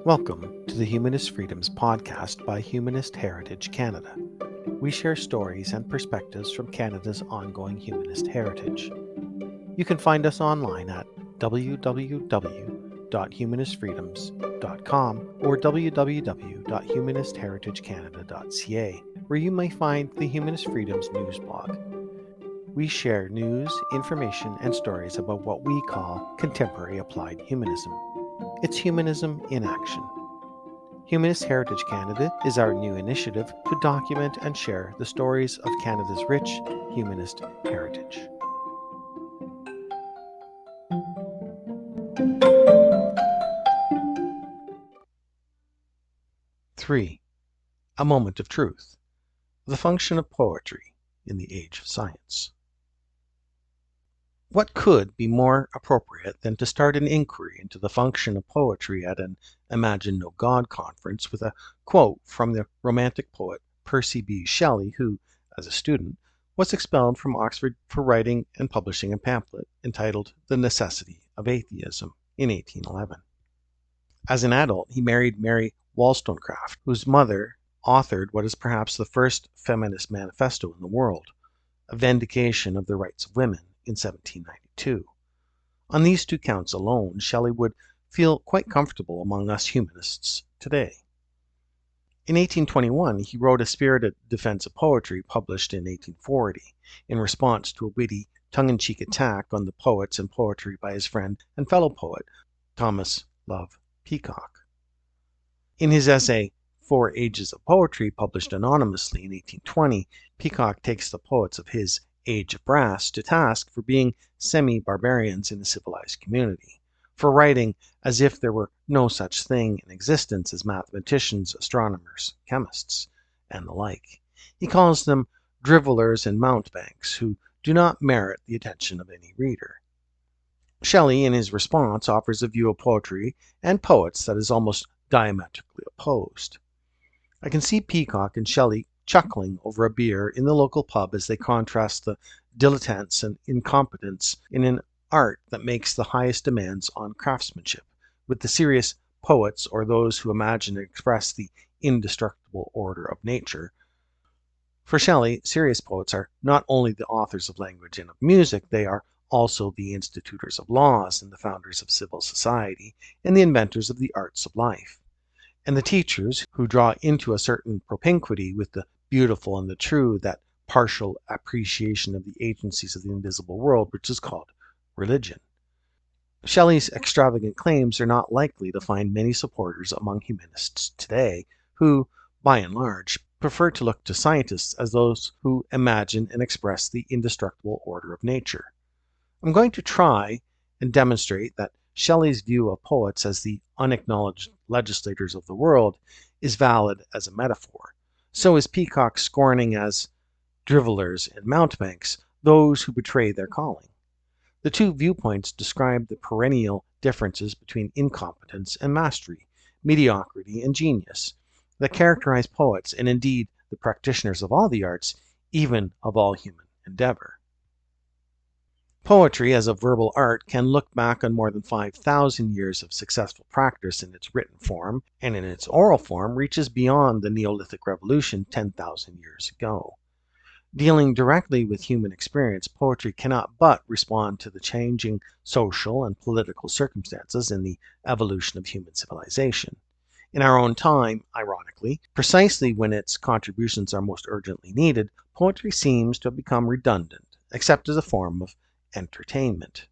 Welcome to the Humanist Freedoms podcast by Humanist Heritage Canada. We share stories and perspectives from Canada's ongoing humanist heritage. You can find us online at www.humanistfreedoms.com or www.humanistheritagecanada.ca, where you may find the Humanist Freedoms news blog. We share news, information, and stories about what we call contemporary applied humanism. It's humanism in action. Humanist Heritage Canada is our new initiative to document and share the stories of Canada's rich humanist heritage. Three, a moment of truth. The function of poetry in the age of science. What could be more appropriate than to start an inquiry into the function of poetry at an Imagine No God conference with a quote from the Romantic poet Percy B. Shelley, who, as a student, was expelled from Oxford for writing and publishing a pamphlet entitled The Necessity of Atheism in 1811. As an adult, he married Mary Wollstonecraft, whose mother authored what is perhaps the first feminist manifesto in the world, a vindication of the rights of women, in 1792. On these two counts alone, Shelley would feel quite comfortable among us humanists today. In 1821, he wrote a spirited defense of poetry published in 1840, in response to a witty, tongue-in-cheek attack on the poets and poetry by his friend and fellow poet, Thomas Love Peacock. In his essay, 4 Ages of Poetry, published anonymously in 1820, Peacock takes the poets of his Age of Brass to task for being semi-barbarians in a civilized community, for writing as if there were no such thing in existence as mathematicians, astronomers, chemists, and the like. He calls them drivellers and mountebanks who do not merit the attention of any reader. Shelley, in his response, offers a view of poetry and poets that is almost diametrically opposed. I can see Peacock and Shelley chuckling over a beer in the local pub as they contrast the dilettantes and incompetents in an art that makes the highest demands on craftsmanship with the serious poets or those who imagine and express the indestructible order of nature. For Shelley, serious poets are not only the authors of language and of music, they are also the institutors of laws and the founders of civil society and the inventors of the arts of life, and the teachers who draw into a certain propinquity with the beautiful and the true that partial appreciation of the agencies of the invisible world which is called religion. Shelley's extravagant claims are not likely to find many supporters among humanists today, who, by and large, prefer to look to scientists as those who imagine and express the indestructible order of nature. I'm going to try and demonstrate that Shelley's view of poets as the unacknowledged legislators of the world is valid as a metaphor. So is Peacock scorning as drivellers and mountebanks those who betray their calling. The two viewpoints describe the perennial differences between incompetence and mastery, mediocrity and genius, that characterize poets and indeed the practitioners of all the arts, even of all human endeavor. Poetry as a verbal art can look back on more than 5,000 years of successful practice in its written form, and in its oral form reaches beyond the Neolithic Revolution 10,000 years ago. Dealing directly with human experience, poetry cannot but respond to the changing social and political circumstances in the evolution of human civilization. In our own time, ironically, precisely when its contributions are most urgently needed, poetry seems to have become redundant, except as a form of entertainment.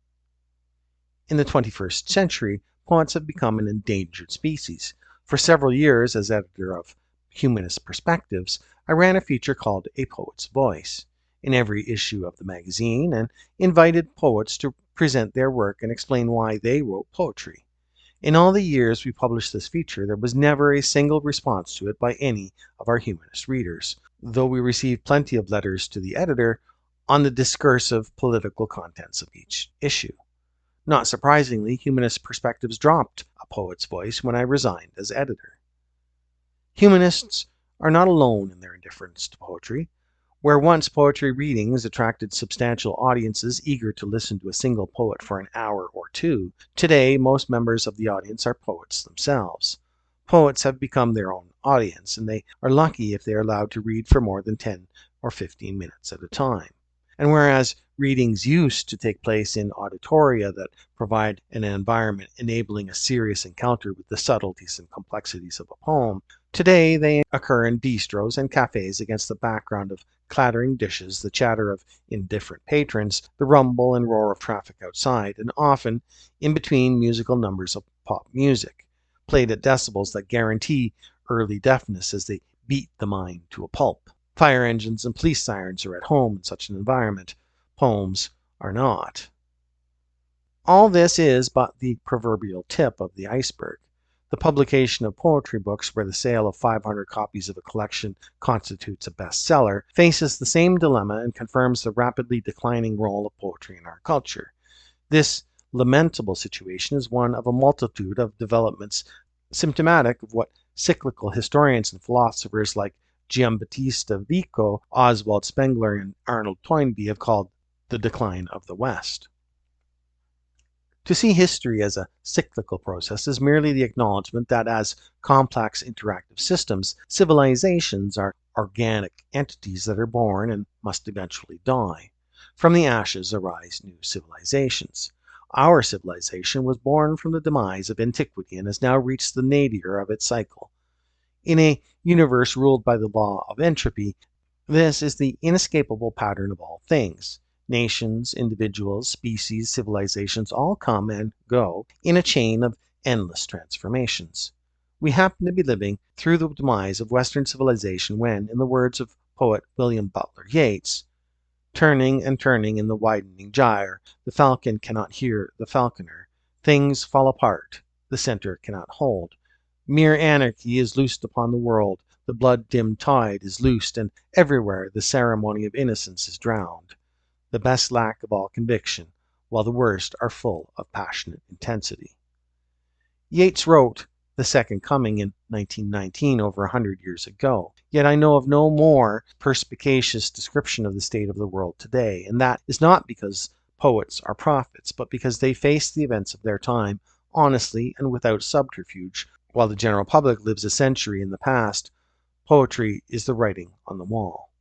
In the 21st century, poets have become an endangered species. For several years, as editor of Humanist Perspectives, I ran a feature called A Poet's Voice in every issue of the magazine and invited poets to present their work and explain why they wrote poetry. In all the years we published this feature, there was never a single response to it by any of our humanist readers, though we received plenty of letters to the editor on the discursive political contents of each issue. Not surprisingly, Humanist Perspectives dropped A Poet's Voice when I resigned as editor. Humanists are not alone in their indifference to poetry. Where once poetry readings attracted substantial audiences eager to listen to a single poet for an hour or two, today most members of the audience are poets themselves. Poets have become their own audience, and they are lucky if they are allowed to read for more than 10 or 15 minutes at a time. And whereas readings used to take place in auditoria that provide an environment enabling a serious encounter with the subtleties and complexities of a poem, today they occur in bistros and cafes against the background of clattering dishes, the chatter of indifferent patrons, the rumble and roar of traffic outside, and often in between musical numbers of pop music, played at decibels that guarantee early deafness as they beat the mind to a pulp. Fire engines and police sirens are at home in such an environment. Poems are not. All this is but the proverbial tip of the iceberg. The publication of poetry books, where the sale of 500 copies of a collection constitutes a bestseller, faces the same dilemma and confirms the rapidly declining role of poetry in our culture. This lamentable situation is one of a multitude of developments symptomatic of what cyclical historians and philosophers like Giambattista Vico, Oswald Spengler, and Arnold Toynbee have called the decline of the West. To see history as a cyclical process is merely the acknowledgement that as complex interactive systems, civilizations are organic entities that are born and must eventually die. From the ashes arise new civilizations. Our civilization was born from the demise of antiquity and has now reached the nadir of its cycle. In a universe ruled by the law of entropy, this is the inescapable pattern of all things. Nations, individuals, species, civilizations all come and go in a chain of endless transformations. We happen to be living through the demise of Western civilization when, in the words of poet William Butler Yeats, turning and turning in the widening gyre, the falcon cannot hear the falconer. Things fall apart, the center cannot hold. Mere anarchy is loosed upon the world, the blood-dimmed tide is loosed, and everywhere the ceremony of innocence is drowned. The best lack of all conviction, while the worst are full of passionate intensity. Yeats wrote The Second Coming in 1919, over 100 years ago. Yet I know of no more perspicacious description of the state of the world today, and that is not because poets are prophets, but because they face the events of their time honestly and without subterfuge. While the general public lives a century in the past, poetry is the writing on the wall.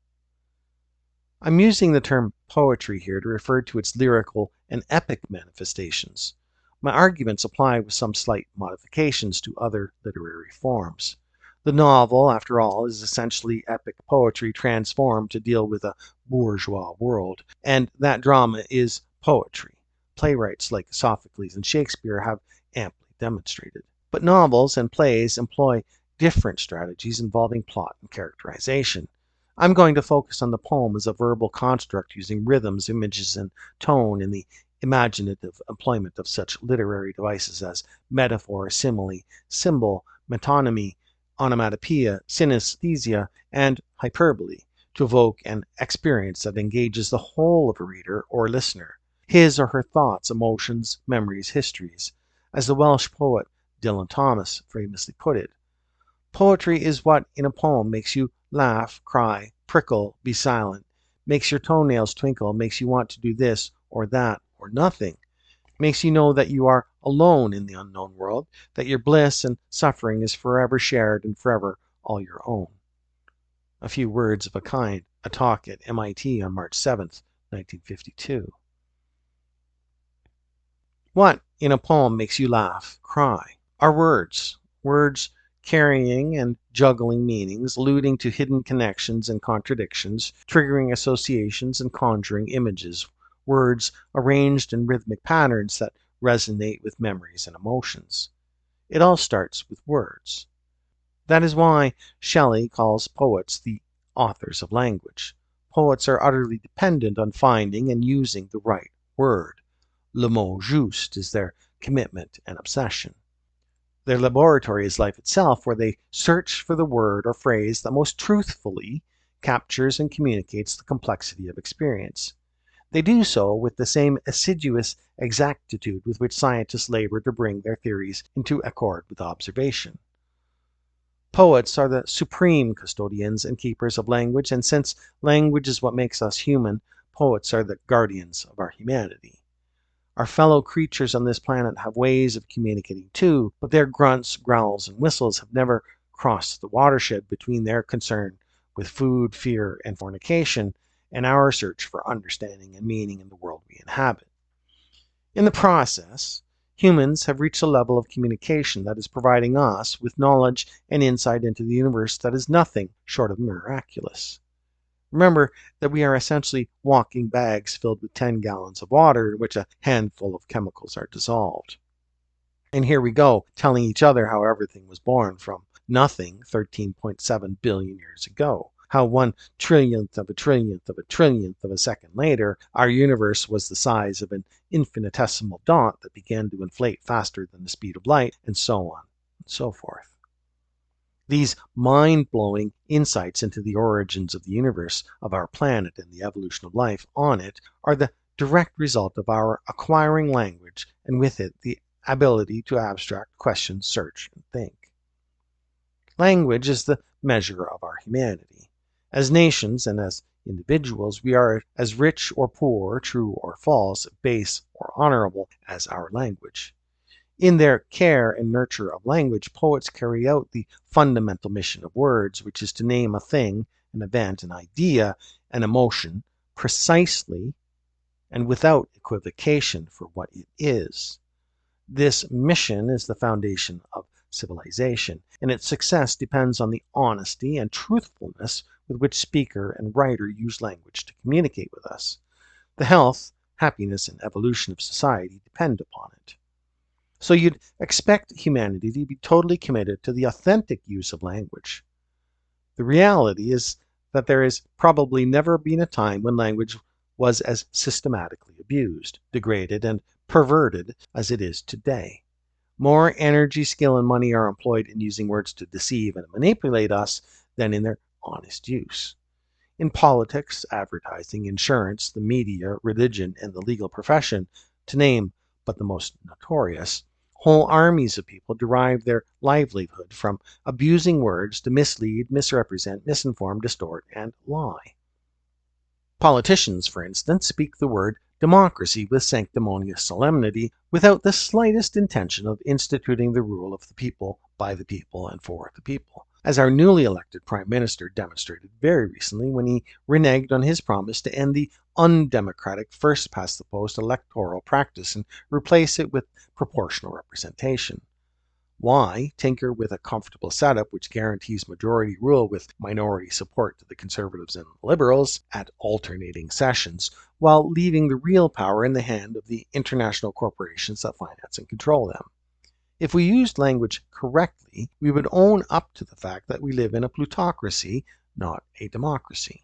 I'm using the term poetry here to refer to its lyrical and epic manifestations. My arguments apply with some slight modifications to other literary forms. The novel, after all, is essentially epic poetry transformed to deal with a bourgeois world, and that drama is poetry. Playwrights like Sophocles and Shakespeare have amply demonstrated. But novels and plays employ different strategies involving plot and characterization. I'm going to focus on the poem as a verbal construct using rhythms, images, and tone in the imaginative employment of such literary devices as metaphor, simile, symbol, metonymy, onomatopoeia, synesthesia, and hyperbole, to evoke an experience that engages the whole of a reader or listener, his or her thoughts, emotions, memories, histories. As the Welsh poet Dylan Thomas famously put it, poetry is what in a poem makes you laugh, cry, prickle, be silent, makes your toenails twinkle, makes you want to do this or that or nothing, makes you know that you are alone in the unknown world, that your bliss and suffering is forever shared and forever all your own. A few words of a kind, a talk at MIT on March 7th, 1952. What in a poem makes you laugh, cry? Are words carrying and juggling meanings, alluding to hidden connections and contradictions, triggering associations and conjuring images, words arranged in rhythmic patterns that resonate with memories and emotions. It all starts with words. That is why Shelley calls poets the authors of language. Poets are utterly dependent on finding and using the right word. Le mot juste is their commitment and obsession. Their laboratory is life itself, where they search for the word or phrase that most truthfully captures and communicates the complexity of experience. They do so with the same assiduous exactitude with which scientists labor to bring their theories into accord with observation. Poets are the supreme custodians and keepers of language, and since language is what makes us human, poets are the guardians of our humanity. Our fellow creatures on this planet have ways of communicating too, but their grunts, growls, and whistles have never crossed the watershed between their concern with food, fear, and fornication and our search for understanding and meaning in the world we inhabit. In the process, humans have reached a level of communication that is providing us with knowledge and insight into the universe that is nothing short of miraculous. Remember that we are essentially walking bags filled with 10 gallons of water in which a handful of chemicals are dissolved. And here we go, telling each other how everything was born from nothing 13.7 billion years ago. How 1 trillionth of a trillionth of a trillionth of a second later, our universe was the size of an infinitesimal dot that began to inflate faster than the speed of light, and so on and so forth. These mind-blowing insights into the origins of the universe, of our planet, and the evolution of life on it are the direct result of our acquiring language, and with it the ability to abstract, question, search, and think. Language is the measure of our humanity. As nations and as individuals, we are as rich or poor, true or false, base or honorable as our language. In their care and nurture of language, poets carry out the fundamental mission of words, which is to name a thing, an event, an idea, an emotion, precisely and without equivocation for what it is. This mission is the foundation of civilization, and its success depends on the honesty and truthfulness with which speaker and writer use language to communicate with us. The health, happiness, and evolution of society depend upon it. So you'd expect humanity to be totally committed to the authentic use of language. The reality is that there has probably never been a time when language was as systematically abused, degraded, and perverted as it is today. More energy, skill, and money are employed in using words to deceive and manipulate us than in their honest use. In politics, advertising, insurance, the media, religion, and the legal profession, to name but the most notorious, whole armies of people derive their livelihood from abusing words to mislead, misrepresent, misinform, distort, and lie. Politicians, for instance, speak the word democracy with sanctimonious solemnity without the slightest intention of instituting the rule of the people, by the people, and for the people, as our newly elected Prime Minister demonstrated very recently when he reneged on his promise to end the undemocratic first-past-the-post electoral practice and replace it with proportional representation. Why tinker with a comfortable setup which guarantees majority rule with minority support to the Conservatives and Liberals at alternating sessions, while leaving the real power in the hand of the international corporations that finance and control them? If we used language correctly, we would own up to the fact that we live in a plutocracy, not a democracy.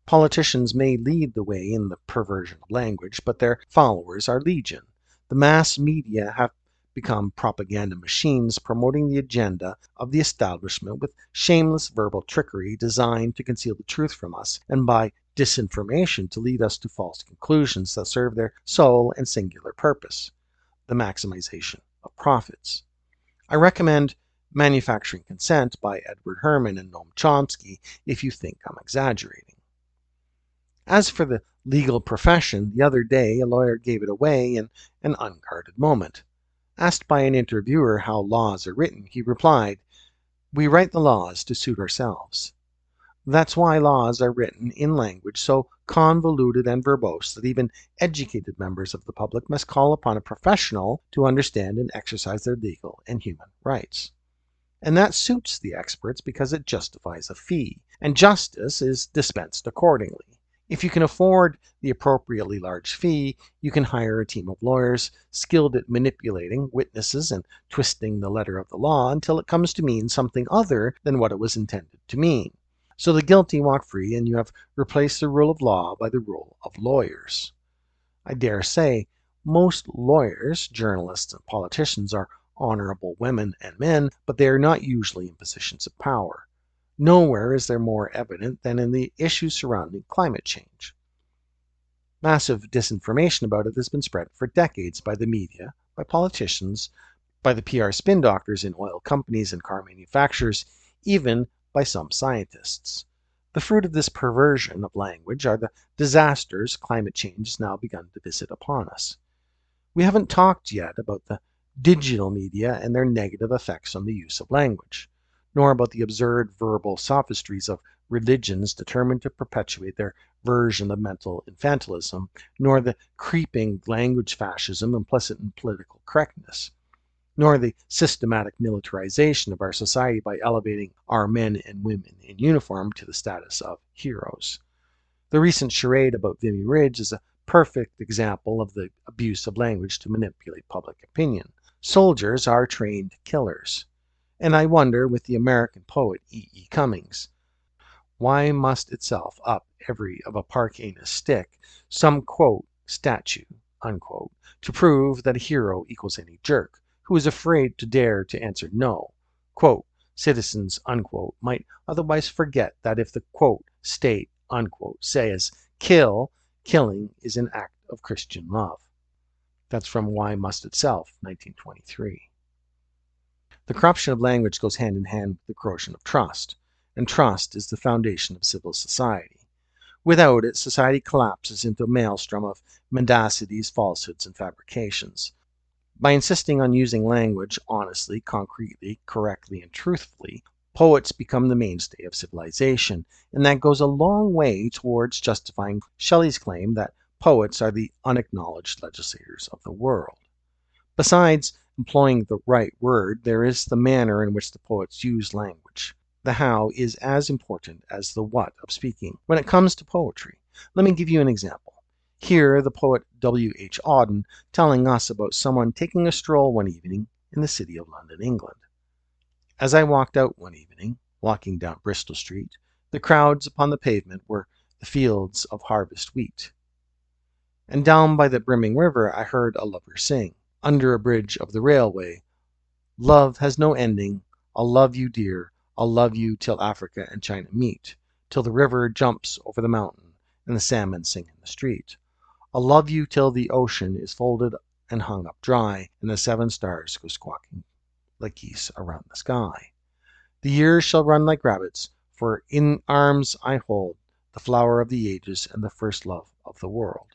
Politicians may lead the way in the perversion of language, but their followers are legion. The mass media have become propaganda machines promoting the agenda of the establishment with shameless verbal trickery designed to conceal the truth from us, and by disinformation to lead us to false conclusions that serve their sole and singular purpose, the maximization of profits. I recommend Manufacturing Consent by Edward Herman and Noam Chomsky if you think I'm exaggerating. As for the legal profession, the other day a lawyer gave it away in an unguarded moment. Asked by an interviewer how laws are written, he replied, "We write the laws to suit ourselves. That's why laws are written in language so convoluted and verbose that even educated members of the public must call upon a professional to understand and exercise their legal and human rights. And that suits the experts because it justifies a fee, and justice is dispensed accordingly. If you can afford the appropriately large fee, you can hire a team of lawyers skilled at manipulating witnesses and twisting the letter of the law until it comes to mean something other than what it was intended to mean. So the guilty walk free, and you have replaced the rule of law by the rule of lawyers. I dare say most lawyers, journalists, and politicians are honorable women and men, but they are not usually in positions of power. Nowhere is there more evident than in the issues surrounding climate change. Massive disinformation about it has been spread for decades by the media, by politicians, by the PR spin doctors in oil companies and car manufacturers, even by some scientists. The fruit of this perversion of language are the disasters climate change has now begun to visit upon us. We haven't talked yet about the digital media and their negative effects on the use of language, nor about the absurd verbal sophistries of religions determined to perpetuate their version of mental infantilism, nor the creeping language fascism implicit in political correctness, nor the systematic militarization of our society by elevating our men and women in uniform to the status of heroes. The recent charade about Vimy Ridge is a perfect example of the abuse of language to manipulate public opinion. Soldiers are trained killers. And I wonder, with the American poet E. E. Cummings, why must itself up every of a park anus stick some quote statue unquote to prove that a hero equals any jerk who is afraid to dare to answer no? Quote, citizens unquote might otherwise forget that if the quote state unquote says kill, killing is an act of Christian love. That's from Why Must Itself, 1923. The corruption of language goes hand in hand with the corrosion of trust, and trust is the foundation of civil society. Without it, society collapses into a maelstrom of mendacities, falsehoods, and fabrications. By insisting on using language honestly, concretely, correctly, and truthfully, poets become the mainstay of civilization, and that goes a long way towards justifying Shelley's claim that poets are the unacknowledged legislators of the world. Besides employing the right word, there is the manner in which the poets use language. The how is as important as the what of speaking when it comes to poetry. Let me give you an example. Here, the poet W. H. Auden telling us about someone taking a stroll one evening in the city of London, England. As I walked out one evening, walking down Bristol Street, the crowds upon the pavement were the fields of harvest wheat. And down by the brimming river I heard a lover sing, under a bridge of the railway, love has no ending, I'll love you, dear, I'll love you till Africa and China meet, till the river jumps over the mountain and the salmon sing in the street. I'll love you till the ocean is folded and hung up dry, and the 7 stars go squawking like geese around the sky. The years shall run like rabbits, for in arms I hold the flower of the ages and the first love of the world.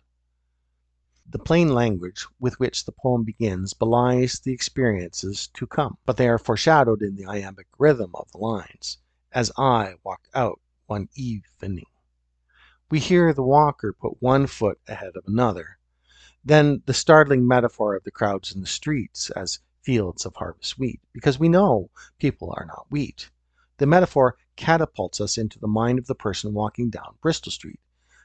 The plain language with which the poem begins belies the experiences to come, but they are foreshadowed in the iambic rhythm of the lines. As I walked out one evening, we hear the walker put one foot ahead of another. Then the startling metaphor of the crowds in the streets as fields of harvest wheat, because we know people are not wheat. The metaphor catapults us into the mind of the person walking down Bristol Street.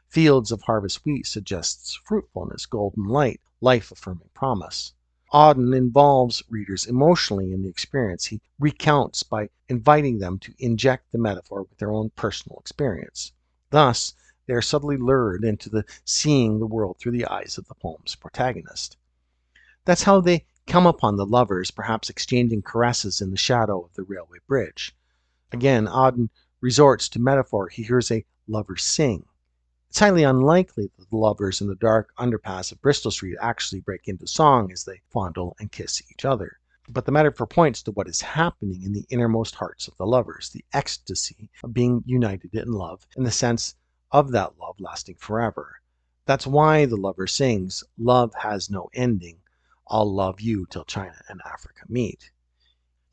Fields of harvest wheat suggests fruitfulness, golden light, life-affirming promise. Auden involves readers emotionally in the experience he recounts by inviting them to inject the metaphor with their own personal experience. Thus, they are subtly lured into the seeing the world through the eyes of the poem's protagonist. That's how they come upon the lovers, perhaps exchanging caresses in the shadow of the railway bridge. Again, Auden resorts to metaphor. He hears a lover sing. It's highly unlikely that the lovers in the dark underpass of Bristol Street actually break into song as they fondle and kiss each other. But the metaphor points to what is happening in the innermost hearts of the lovers, the ecstasy of being united in love, and the sense of that love lasting forever. That's why the lover sings, love has no ending, I'll love you till China and Africa meet.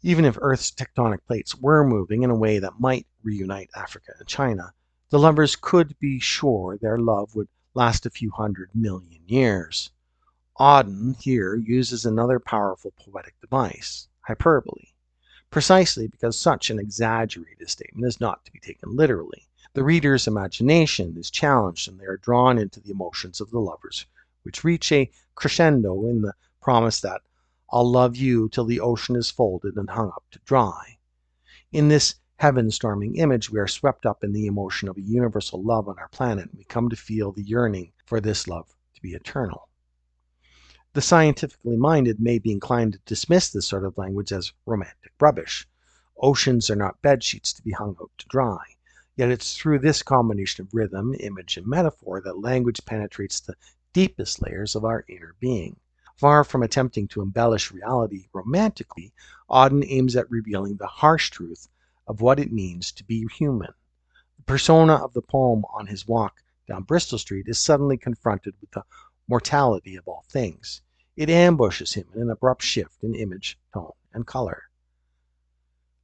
Even if Earth's tectonic plates were moving in a way that might reunite Africa and China, the lovers could be sure their love would last a few 100 million years. Auden here uses another powerful poetic device, hyperbole, precisely because such an exaggerated statement is not to be taken literally. The reader's imagination is challenged and they are drawn into the emotions of the lovers, which reach a crescendo in the promise that I'll love you till the ocean is folded and hung up to dry. In this heaven-storming image, we are swept up in the emotion of a universal love on our planet, and we come to feel the yearning for this love to be eternal. The scientifically minded may be inclined to dismiss this sort of language as romantic rubbish. Oceans are not bed sheets to be hung out to dry. Yet it's through this combination of rhythm, image, and metaphor that language penetrates the deepest layers of our inner being. Far from attempting to embellish reality romantically, Auden aims at revealing the harsh truth of what it means to be human. The persona of the poem on his walk down Bristol Street is suddenly confronted with the mortality of all things. It ambushes him in an abrupt shift in image, tone, and color.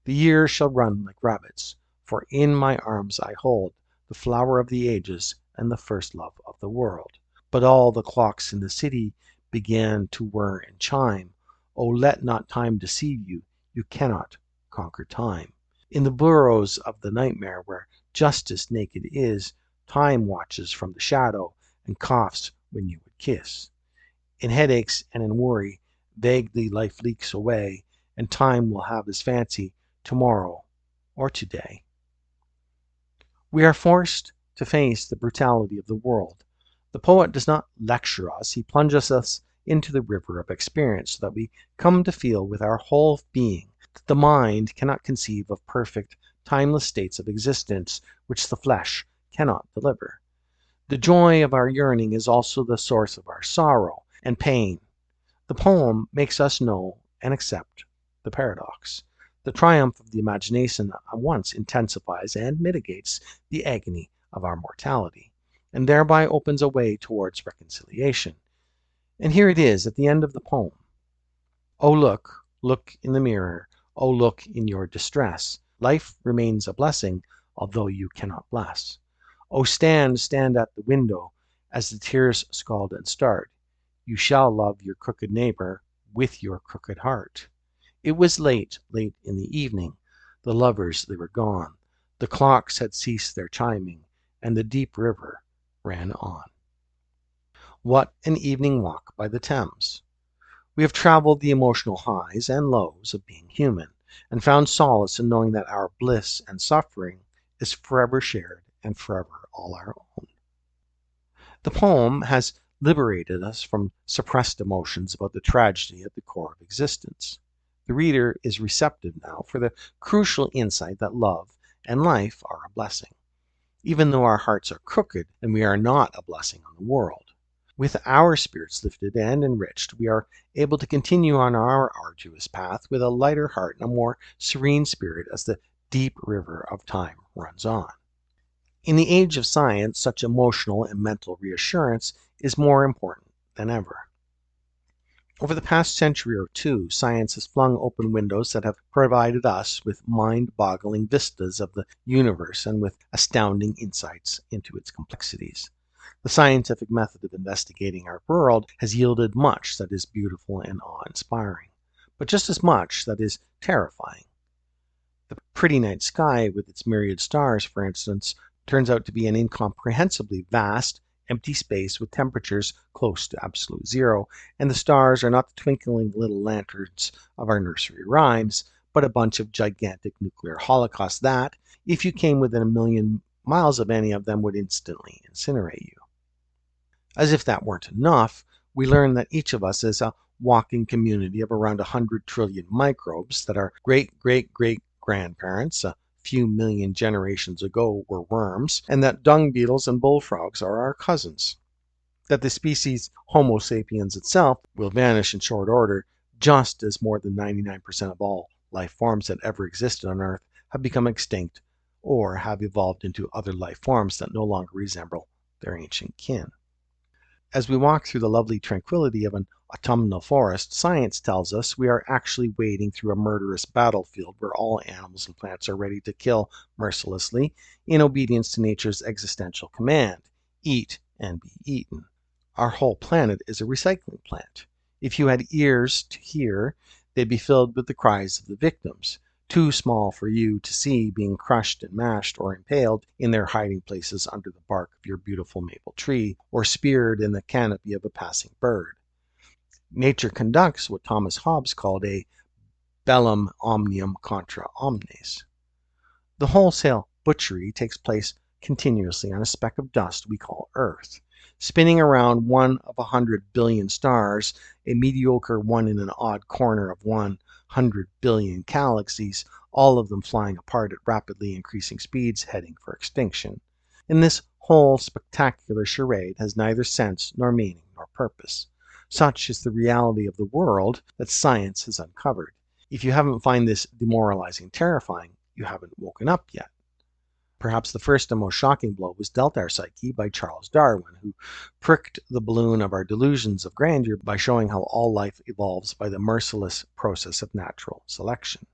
The years shall run like rabbits, for in my arms I hold the flower of the ages and the first love of the world. But all the clocks in the city began to whir and chime. Oh, let not time deceive you, you cannot conquer time. In the burrows of the nightmare where justice naked is, time watches from the shadow and coughs when you would kiss. In headaches and in worry, vaguely life leaks away, and time will have his fancy tomorrow or today. We are forced to face the brutality of the world. The poet does not lecture us, he plunges us into the river of experience so that we come to feel with our whole being that the mind cannot conceive of perfect, timeless states of existence which the flesh cannot deliver. The joy of our yearning is also the source of our sorrow and pain. The poem makes us know and accept the paradox. The triumph of the imagination at once intensifies and mitigates the agony of our mortality, and thereby opens a way towards reconciliation. And here it is at the end of the poem. Oh, look, look in the mirror. Oh, look in your distress. Life remains a blessing, although you cannot bless. Oh, stand, stand at the window, as the tears scald and start. You shall love your crooked neighbor with your crooked heart. It was late, late in the evening. The lovers, they were gone. The clocks had ceased their chiming, and the deep river ran on. What an evening walk by the Thames! We have traveled the emotional highs and lows of being human, and found solace in knowing that our bliss and suffering is forever shared and forever all our own. The poem has liberated us from suppressed emotions about the tragedy at the core of existence. The reader is receptive now for the crucial insight that love and life are a blessing, even though our hearts are crooked and we are not a blessing on the world. With our spirits lifted and enriched, we are able to continue on our arduous path with a lighter heart and a more serene spirit as the deep river of time runs on. In the age of science, such emotional and mental reassurance is more important than ever. Over the past century or two, science has flung open windows that have provided us with mind-boggling vistas of the universe and with astounding insights into its complexities. The scientific method of investigating our world has yielded much that is beautiful and awe-inspiring, but just as much that is terrifying. The pretty night sky with its myriad stars, for instance, turns out to be an incomprehensibly vast, empty space with temperatures close to absolute zero, and the stars are not the twinkling little lanterns of our nursery rhymes, but a bunch of gigantic nuclear holocausts that, if you came within a million miles of any of them, would instantly incinerate you. As if that weren't enough, we learn that each of us is a walking community of around 100 trillion microbes, that our great-great-great-grandparents, a few million generations ago, were worms, and that dung beetles and bullfrogs are our cousins. That the species Homo sapiens itself will vanish in short order, just as more than 99% of all life forms that ever existed on Earth have become extinct or have evolved into other life forms that no longer resemble their ancient kin. As we walk through the lovely tranquility of an autumnal forest, science tells us we are actually wading through a murderous battlefield where all animals and plants are ready to kill mercilessly in obedience to nature's existential command: eat and be eaten. Our whole planet is a recycling plant. If you had ears to hear, they'd be filled with the cries of the victims, too small for you to see, being crushed and mashed or impaled in their hiding places under the bark of your beautiful maple tree, or speared in the canopy of a passing bird. Nature conducts what Thomas Hobbes called a bellum omnium contra omnes. The wholesale butchery takes place continuously on a speck of dust we call Earth, spinning around one of 100 billion stars, a mediocre one in an odd corner of 100 billion galaxies, all of them flying apart at rapidly increasing speeds, heading for extinction. And this whole spectacular charade has neither sense nor meaning nor purpose. Such is the reality of the world that science has uncovered. If you haven't find this demoralizing terrifying, you haven't woken up yet. Perhaps the first and most shocking blow was dealt our psyche by Charles Darwin, who pricked the balloon of our delusions of grandeur by showing how all life evolves by the merciless process of natural selection.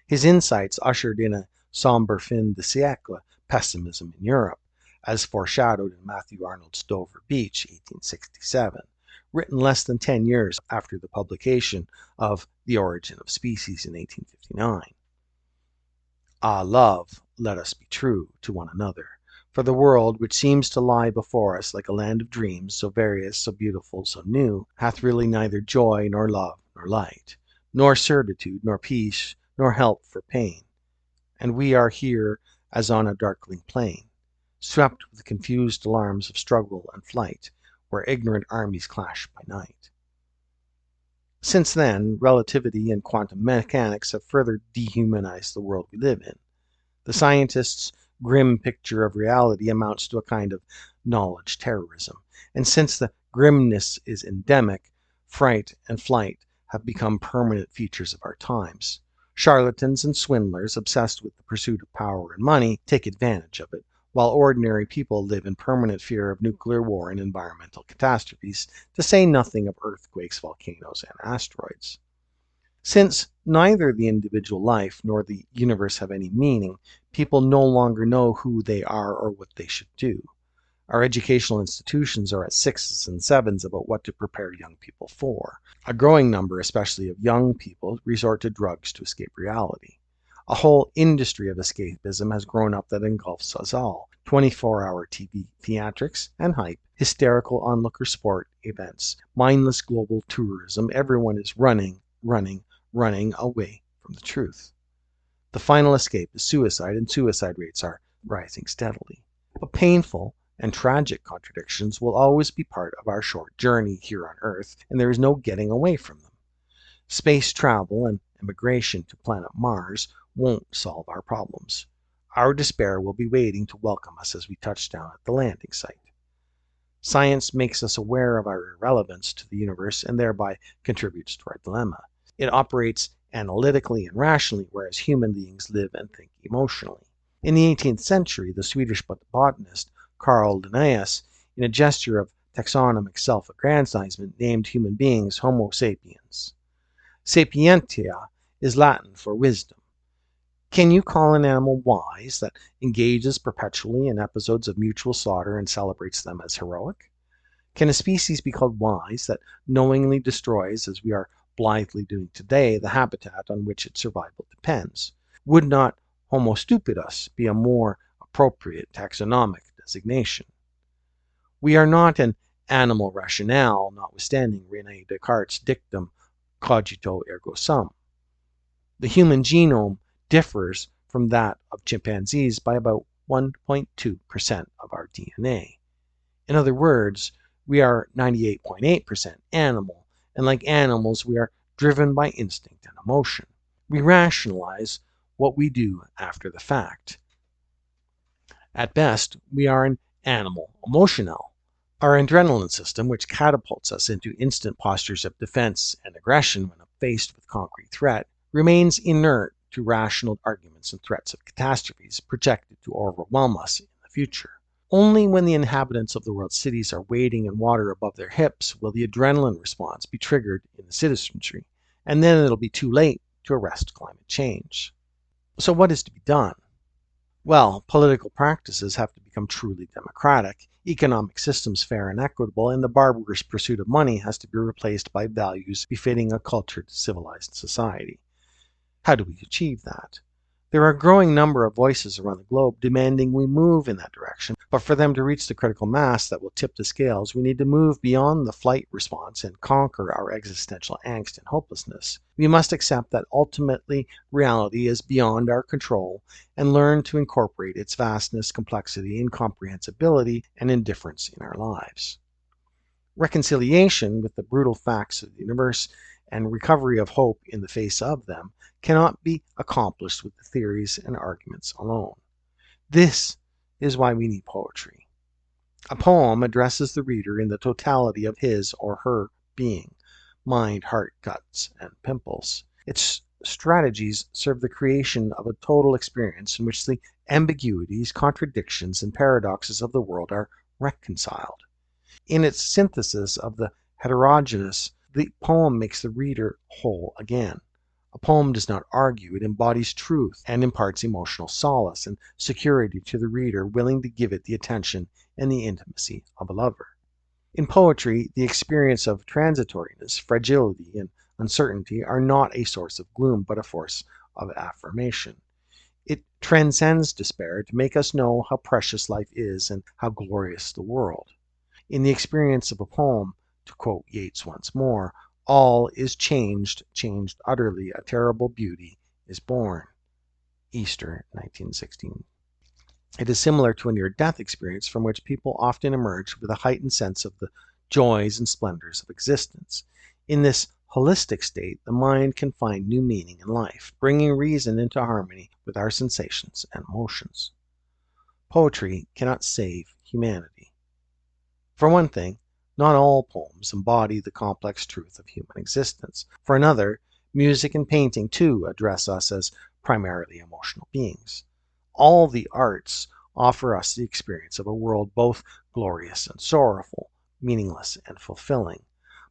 His insights ushered in a sombre fin de siècle pessimism in Europe, as foreshadowed in Matthew Arnold's Dover Beach, 1867, written less than 10 years after the publication of The Origin of Species in 1859. Ah, love, let us be true to one another, for the world, which seems to lie before us like a land of dreams, so various, so beautiful, so new, hath really neither joy, nor love, nor light, nor certitude, nor peace, nor help for pain. And we are here as on a darkling plain, swept with confused alarms of struggle and flight, where ignorant armies clash by night. Since then, relativity and quantum mechanics have further dehumanized the world we live in. The scientist's grim picture of reality amounts to a kind of knowledge terrorism. And since the grimness is endemic, fright and flight have become permanent features of our times. Charlatans and swindlers, obsessed with the pursuit of power and money, take advantage of it, while ordinary people live in permanent fear of nuclear war and environmental catastrophes, to say nothing of earthquakes, volcanoes, and asteroids. Since neither the individual life nor the universe have any meaning, people no longer know who they are or what they should do. Our educational institutions are at sixes and sevens about what to prepare young people for. A growing number, especially of young people, resort to drugs to escape reality. A whole industry of escapism has grown up that engulfs us all. 24-hour TV theatrics and hype, hysterical onlooker sport events, mindless global tourism. Everyone is running away from the truth. The final escape is suicide, and suicide rates are rising steadily. But painful and tragic contradictions will always be part of our short journey here on Earth, and there is no getting away from them. Space travel and immigration to planet Mars won't solve our problems. Our despair will be waiting to welcome us as we touch down at the landing site. Science makes us aware of our irrelevance to the universe and thereby contributes to our dilemma. It operates analytically and rationally, whereas human beings live and think emotionally. In the 18th century, the Swedish botanist Carl Linnaeus, in a gesture of taxonomic self-aggrandizement, named human beings Homo sapiens. Sapientia is Latin for wisdom. Can you call an animal wise that engages perpetually in episodes of mutual slaughter and celebrates them as heroic? Can a species be called wise that knowingly destroys, as we are blithely doing today, the habitat on which its survival depends? Would not Homo stupidus be a more appropriate taxonomic designation? We are not an animal rationale, notwithstanding René Descartes' dictum cogito ergo sum. The human genome differs from that of chimpanzees by about 1.2% of our DNA. In other words, we are 98.8% animal, and like animals, we are driven by instinct and emotion. We rationalize what we do after the fact. At best, we are an animal emotional. Our adrenaline system, which catapults us into instant postures of defense and aggression when faced with concrete threat, remains inert to rational arguments and threats of catastrophes projected to overwhelm us in the future. Only when the inhabitants of the world's cities are wading in water above their hips will the adrenaline response be triggered in the citizenry, and then it'll be too late to arrest climate change. So what is to be done? Well, political practices have to become truly democratic, economic systems fair and equitable, and the barbarous pursuit of money has to be replaced by values befitting a cultured, civilized society. How do we achieve that? There are a growing number of voices around the globe demanding we move in that direction, but for them to reach the critical mass that will tip the scales, we need to move beyond the flight response and conquer our existential angst and hopelessness. We must accept that ultimately reality is beyond our control and learn to incorporate its vastness, complexity, incomprehensibility, and indifference in our lives. Reconciliation with the brutal facts of the universe and recovery of hope in the face of them cannot be accomplished with the theories and arguments alone. This is why we need poetry. A poem addresses the reader in the totality of his or her being, mind, heart, guts, and pimples. Its strategies serve the creation of a total experience in which the ambiguities, contradictions, and paradoxes of the world are reconciled. In its synthesis of the heterogeneous, the poem makes the reader whole again. A poem does not argue, it embodies truth and imparts emotional solace and security to the reader willing to give it the attention and the intimacy of a lover. In poetry, the experience of transitoriness, fragility, and uncertainty are not a source of gloom, but a force of affirmation. It transcends despair to make us know how precious life is and how glorious the world. In the experience of a poem, to quote Yeats once more, all is changed, changed utterly, a terrible beauty is born. Easter, 1916. It is similar to a near-death experience from which people often emerge with a heightened sense of the joys and splendors of existence. In this holistic state, the mind can find new meaning in life, bringing reason into harmony with our sensations and emotions. Poetry cannot save humanity. For one thing, not all poems embody the complex truth of human existence. For another, music and painting too address us as primarily emotional beings. All the arts offer us the experience of a world both glorious and sorrowful, meaningless and fulfilling.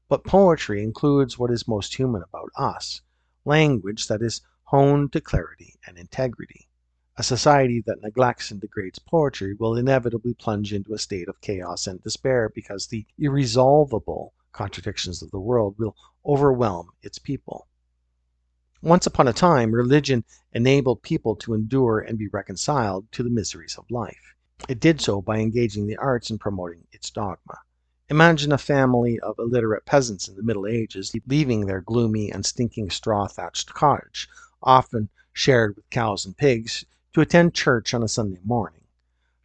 But poetry includes what is most human about us, language that is honed to clarity and integrity. A society that neglects and degrades poetry will inevitably plunge into a state of chaos and despair because the irresolvable contradictions of the world will overwhelm its people. Once upon a time, religion enabled people to endure and be reconciled to the miseries of life. It did so by engaging the arts and promoting its dogma. Imagine a family of illiterate peasants in the Middle Ages leaving their gloomy and stinking straw-thatched cottage, often shared with cows and pigs, to attend church on a Sunday morning.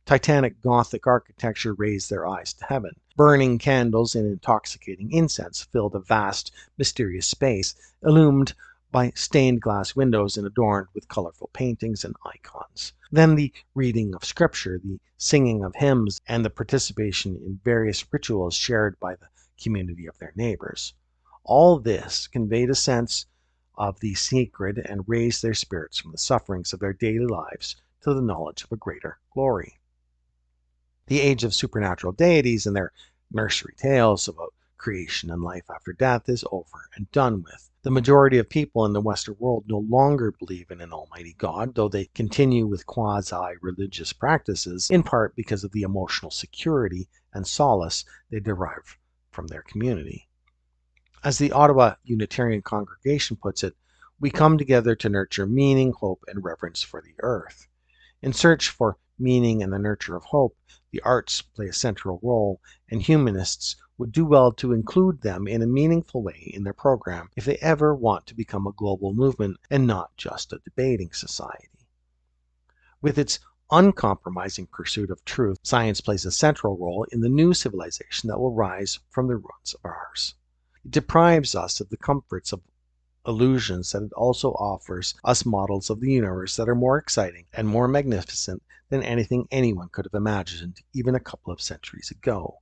Titanic Gothic architecture raised their eyes to heaven. Burning candles and intoxicating incense filled a vast, mysterious space, illumined by stained glass windows and adorned with colorful paintings and icons. Then the reading of scripture, the singing of hymns, and the participation in various rituals shared by the community of their neighbors. All this conveyed a sense of the sacred and raised their spirits from the sufferings of their daily lives to the knowledge of a greater glory. The age of supernatural deities and their nursery tales about creation and life after death is over and done with. The majority of people in the Western world no longer believe in an almighty God, though they continue with quasi-religious practices, in part because of the emotional security and solace they derive from their community. As the Ottawa Unitarian Congregation puts it, we come together to nurture meaning, hope, and reverence for the earth. In search for meaning and the nurture of hope, the arts play a central role, and humanists would do well to include them in a meaningful way in their program if they ever want to become a global movement and not just a debating society. With its uncompromising pursuit of truth, science plays a central role in the new civilization that will rise from the ruins of ours. It deprives us of the comforts of illusions that it also offers us models of the universe that are more exciting and more magnificent than anything anyone could have imagined even a couple of centuries ago.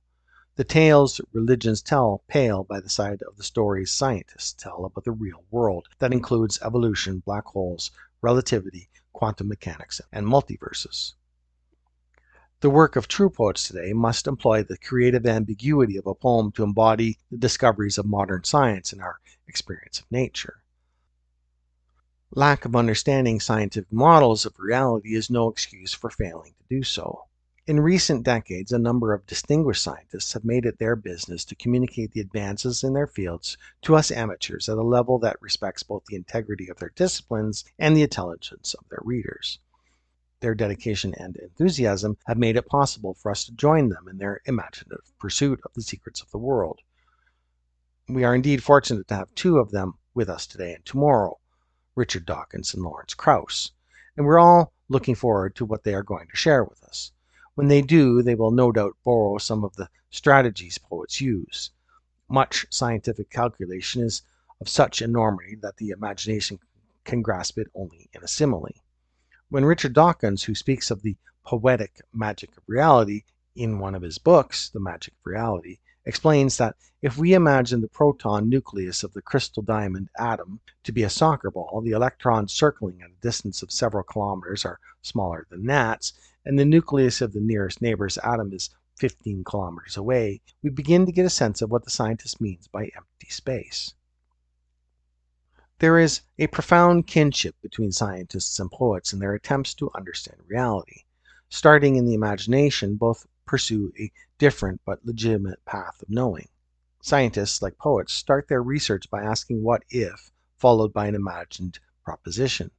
The tales religions tell pale by the side of the stories scientists tell about the real world that includes evolution, black holes, relativity, quantum mechanics, and multiverses. The work of true poets today must employ the creative ambiguity of a poem to embody the discoveries of modern science and our experience of nature. Lack of understanding scientific models of reality is no excuse for failing to do so. In recent decades, a number of distinguished scientists have made it their business to communicate the advances in their fields to us amateurs at a level that respects both the integrity of their disciplines and the intelligence of their readers. Their dedication and enthusiasm have made it possible for us to join them in their imaginative pursuit of the secrets of the world. We are indeed fortunate to have two of them with us today and tomorrow, Richard Dawkins and Lawrence Krauss, and we're all looking forward to what they are going to share with us. When they do, they will no doubt borrow some of the strategies poets use. Much scientific calculation is of such enormity that the imagination can grasp it only in a simile. When Richard Dawkins, who speaks of the poetic magic of reality in one of his books, The Magic of Reality, explains that if we imagine the proton nucleus of the crystal diamond atom to be a soccer ball, the electrons circling at a distance of several kilometers are smaller than gnats, and the nucleus of the nearest neighbor's atom is 15 kilometers away, we begin to get a sense of what the scientist means by empty space. There is a profound kinship between scientists and poets in their attempts to understand reality. Starting in the imagination, both pursue a different but legitimate path of knowing. Scientists, like poets, start their research by asking what if, followed by an imagined proposition.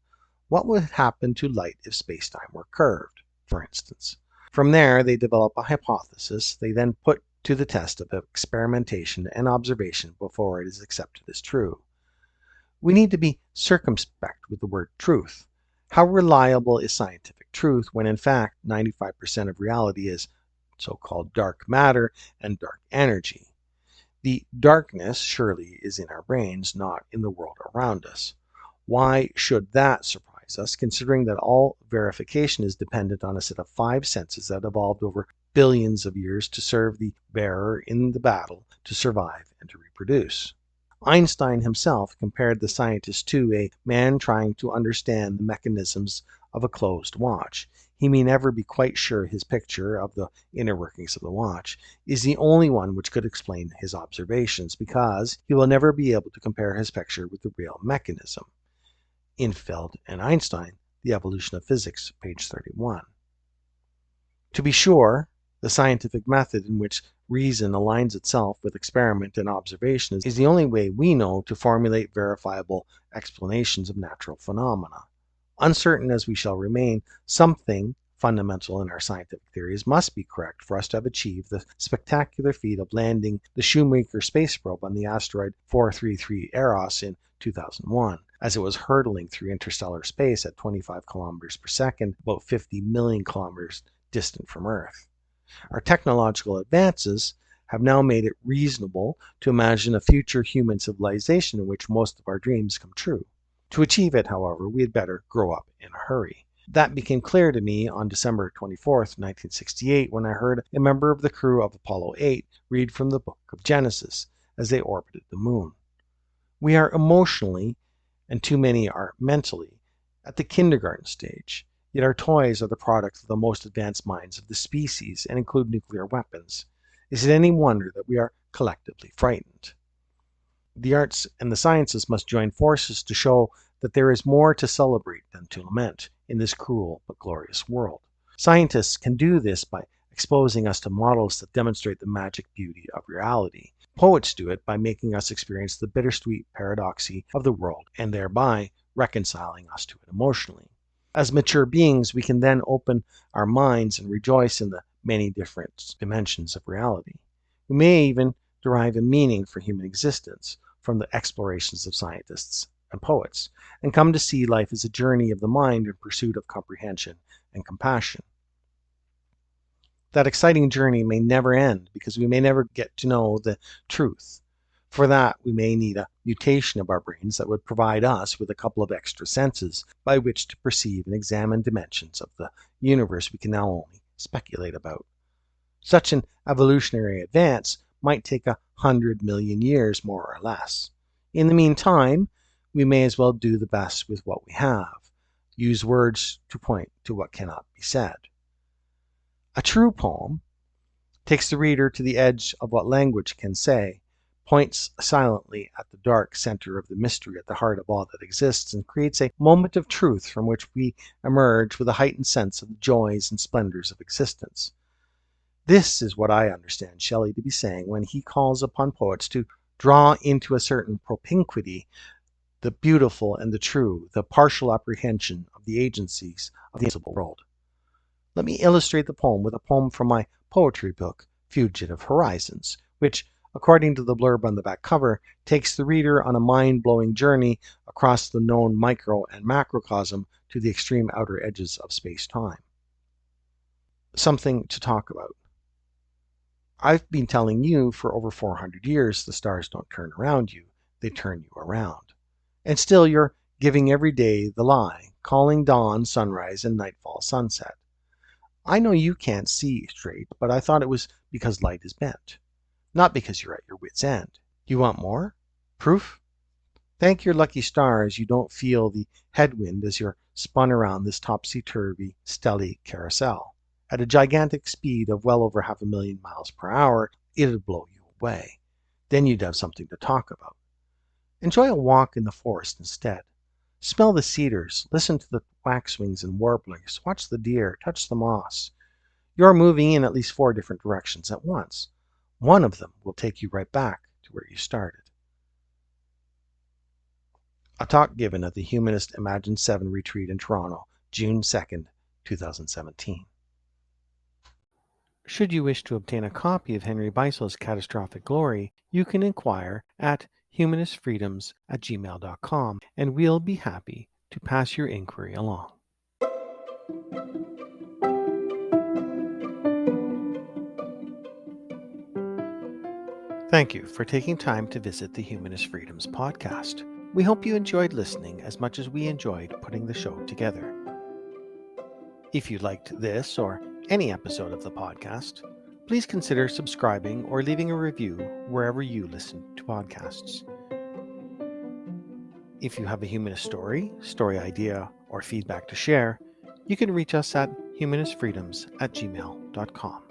What would happen to light if spacetime were curved, for instance? From there, they develop a hypothesis they then put to the test of experimentation and observation before it is accepted as true. We need to be circumspect with the word truth. How reliable is scientific truth when in fact 95% of reality is so-called dark matter and dark energy? The darkness surely is in our brains, not in the world around us. Why should that surprise us, considering that all verification is dependent on a set of 5 senses that evolved over billions of years to serve the bearer in the battle to survive and to reproduce? Einstein himself compared the scientist to a man trying to understand the mechanisms of a closed watch. He may never be quite sure his picture of the inner workings of the watch is the only one which could explain his observations, because he will never be able to compare his picture with the real mechanism. Infeld and Einstein, The Evolution of Physics, page 31. To be sure, the scientific method in which reason aligns itself with experiment and observation is the only way we know to formulate verifiable explanations of natural phenomena. Uncertain as we shall remain, something fundamental in our scientific theories must be correct for us to have achieved the spectacular feat of landing the Shoemaker space probe on the asteroid 433 Eros in 2001, as it was hurtling through interstellar space at 25 kilometers per second, about 50 million kilometers distant from Earth. Our technological advances have now made it reasonable to imagine a future human civilization in which most of our dreams come true. To achieve it, however, we had better grow up in a hurry. That became clear to me on December 24th, 1968, when I heard a member of the crew of Apollo 8 read from the book of Genesis as they orbited the moon. We are emotionally, and too many are mentally, at the kindergarten stage. Yet our toys are the product of the most advanced minds of the species and include nuclear weapons. Is it any wonder that we are collectively frightened? The arts and the sciences must join forces to show that there is more to celebrate than to lament in this cruel but glorious world. Scientists can do this by exposing us to models that demonstrate the magic beauty of reality. Poets do it by making us experience the bittersweet paradoxy of the world and thereby reconciling us to it emotionally. As mature beings, we can then open our minds and rejoice in the many different dimensions of reality. We may even derive a meaning for human existence from the explorations of scientists and poets, and come to see life as a journey of the mind in pursuit of comprehension and compassion. That exciting journey may never end because we may never get to know the truth. For that, we may need a mutation of our brains that would provide us with a couple of extra senses by which to perceive and examine dimensions of the universe we can now only speculate about. Such an evolutionary advance might take 100 million years, more or less. In the meantime, we may as well do the best with what we have. Use words to point to what cannot be said. A true poem takes the reader to the edge of what language can say, points silently at the dark center of the mystery at the heart of all that exists, and creates a moment of truth from which we emerge with a heightened sense of the joys and splendors of existence. This is what I understand Shelley to be saying when he calls upon poets to draw into a certain propinquity the beautiful and the true, the partial apprehension of the agencies of the invisible world. Let me illustrate the poem with a poem from my poetry book, Fugitive Horizons, which, according to the blurb on the back cover, takes the reader on a mind-blowing journey across the known micro and macrocosm to the extreme outer edges of space-time. Something to talk about. I've been telling you for over 400 years the stars don't turn around you, they turn you around. And still you're giving every day the lie, calling dawn, sunrise, and nightfall sunset. I know you can't see straight, but I thought it was because light is bent. not because you're at your wit's end. You want more? Proof? Thank your lucky stars you don't feel the headwind as you're spun around this topsy-turvy, stelly carousel. At a gigantic speed of well over 500,000 miles per hour, it'd blow you away. Then you'd have something to talk about. Enjoy a walk in the forest instead. Smell the cedars, listen to the waxwings and warblers, watch the deer, touch the moss. You're moving in at least 4 different directions at once. One of them will take you right back to where you started. A talk given at the Humanist Imagine 7 retreat in Toronto, June 2nd, 2017. Should you wish to obtain a copy of Henry Beissel's Catastrophic Glory, you can inquire at humanistfreedoms@gmail.com, and we'll be happy to pass your inquiry along. Thank you for taking time to visit the Humanist Freedoms podcast. We hope you enjoyed listening as much as we enjoyed putting the show together. If you liked this or any episode of the podcast, please consider subscribing or leaving a review wherever you listen to podcasts. If you have a humanist story idea, or feedback to share, you can reach us at humanistfreedoms@gmail.com.